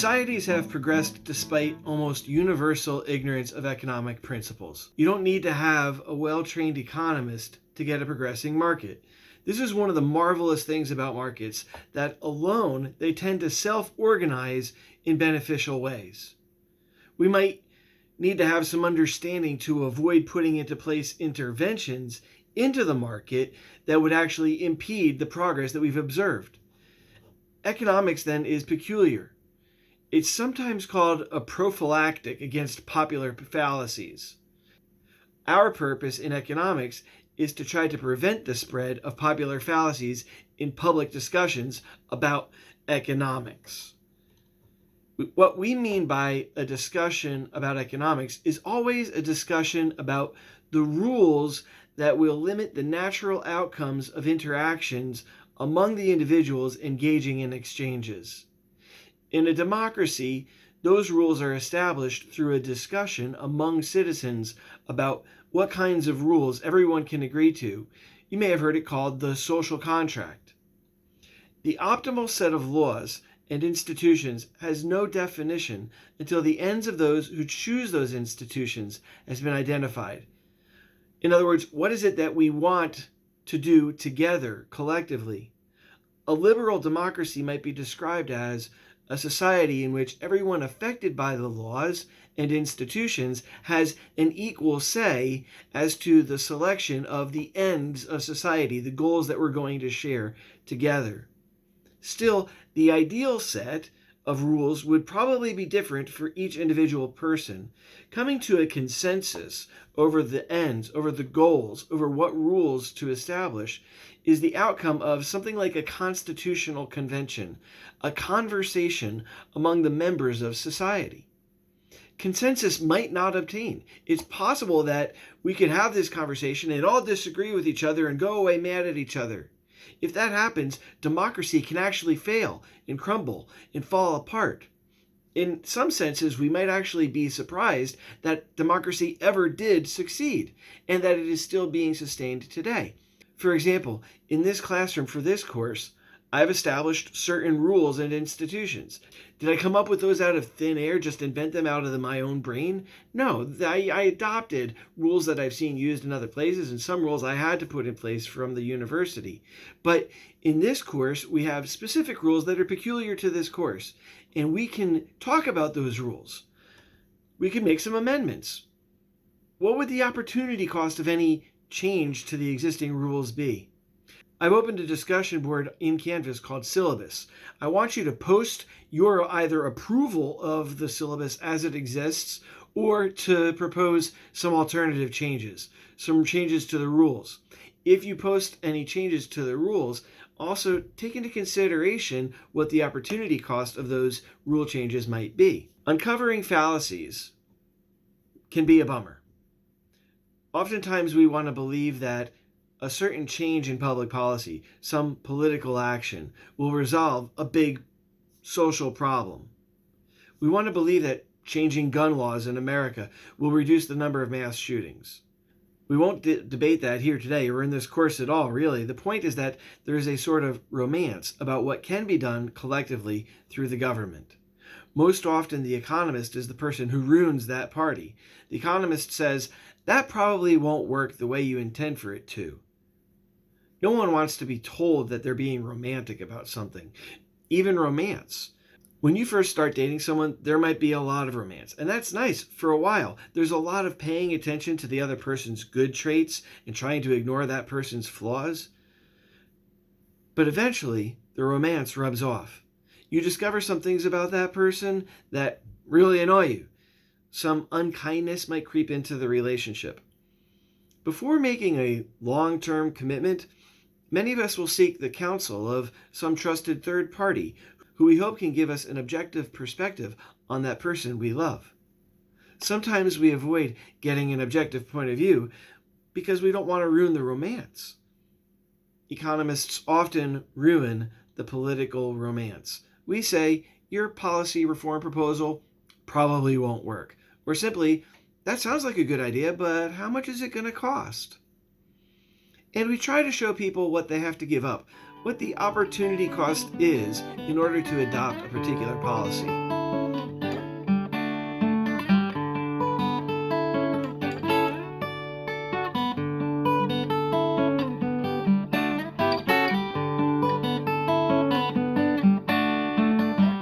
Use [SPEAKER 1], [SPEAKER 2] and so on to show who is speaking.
[SPEAKER 1] Societies have progressed despite almost universal ignorance of economic principles. You don't need to have a well-trained economist to get a progressing market. This is one of the marvelous things about markets, that alone they tend to self-organize in beneficial ways. We might need to have some understanding to avoid putting into place interventions into the market that would actually impede the progress that we've observed. Economics, then, is peculiar. It's sometimes called a prophylactic against popular fallacies. Our purpose in economics is to try to prevent the spread of popular fallacies in public discussions about economics. What we mean by a discussion about economics is always a discussion about the rules that will limit the natural outcomes of interactions among the individuals engaging in exchanges. In a democracy, those rules are established through a discussion among citizens about what kinds of rules everyone can agree to. You may have heard it called the social contract. The optimal set of laws and institutions has no definition until the ends of those who choose those institutions has been identified. In other words, what is it that we want to do together, collectively? A liberal democracy might be described as a society in which everyone affected by the laws and institutions has an equal say as to the selection of the ends of society, the goals that we're going to share together. Still, the ideal set of rules would probably be different for each individual person. Coming to a consensus over the ends, over the goals, over what rules to establish is the outcome of something like a constitutional convention, a conversation among the members of society. Consensus might not obtain. It's possible that we could have this conversation and all disagree with each other and go away mad at each other. If that happens, democracy can actually fail and crumble and fall apart. In some senses, we might actually be surprised that democracy ever did succeed and that it is still being sustained today. For example, in this classroom for this course, I've established certain rules and institutions. Did I come up with those out of thin air, just invent them out of my own brain? No, I adopted rules that I've seen used in other places, and some rules I had to put in place from the university. But in this course, we have specific rules that are peculiar to this course, and we can talk about those rules. We can make some amendments. What would the opportunity cost of any change to the existing rules be? I've opened a discussion board in Canvas called Syllabus. I want you to post your either approval of the syllabus as it exists or to propose some alternative changes, some changes to the rules. If you post any changes to the rules, also take into consideration what the opportunity cost of those rule changes might be. Uncovering fallacies can be a bummer. Oftentimes we want to believe that a certain change in public policy, some political action, will resolve a big social problem. We want to believe that changing gun laws in America will reduce the number of mass shootings. We won't debate that here today or in this course at all, really. The point is that there is a sort of romance about what can be done collectively through the government. Most often, the economist is the person who ruins that party. The economist says, that probably won't work the way you intend for it to. No one wants to be told that they're being romantic about something, even romance. When you first start dating someone, there might be a lot of romance, and that's nice for a while. There's a lot of paying attention to the other person's good traits and trying to ignore that person's flaws. But eventually, the romance rubs off. You discover some things about that person that really annoy you. Some unkindness might creep into the relationship. Before making a long-term commitment, many of us will seek the counsel of some trusted third party who we hope can give us an objective perspective on that person we love. Sometimes we avoid getting an objective point of view because we don't want to ruin the romance. Economists often ruin the political romance. We say, your policy reform proposal probably won't work. Or simply, that sounds like a good idea, but how much is it going to cost? And we try to show people what they have to give up, what the opportunity cost is in order to adopt a particular policy.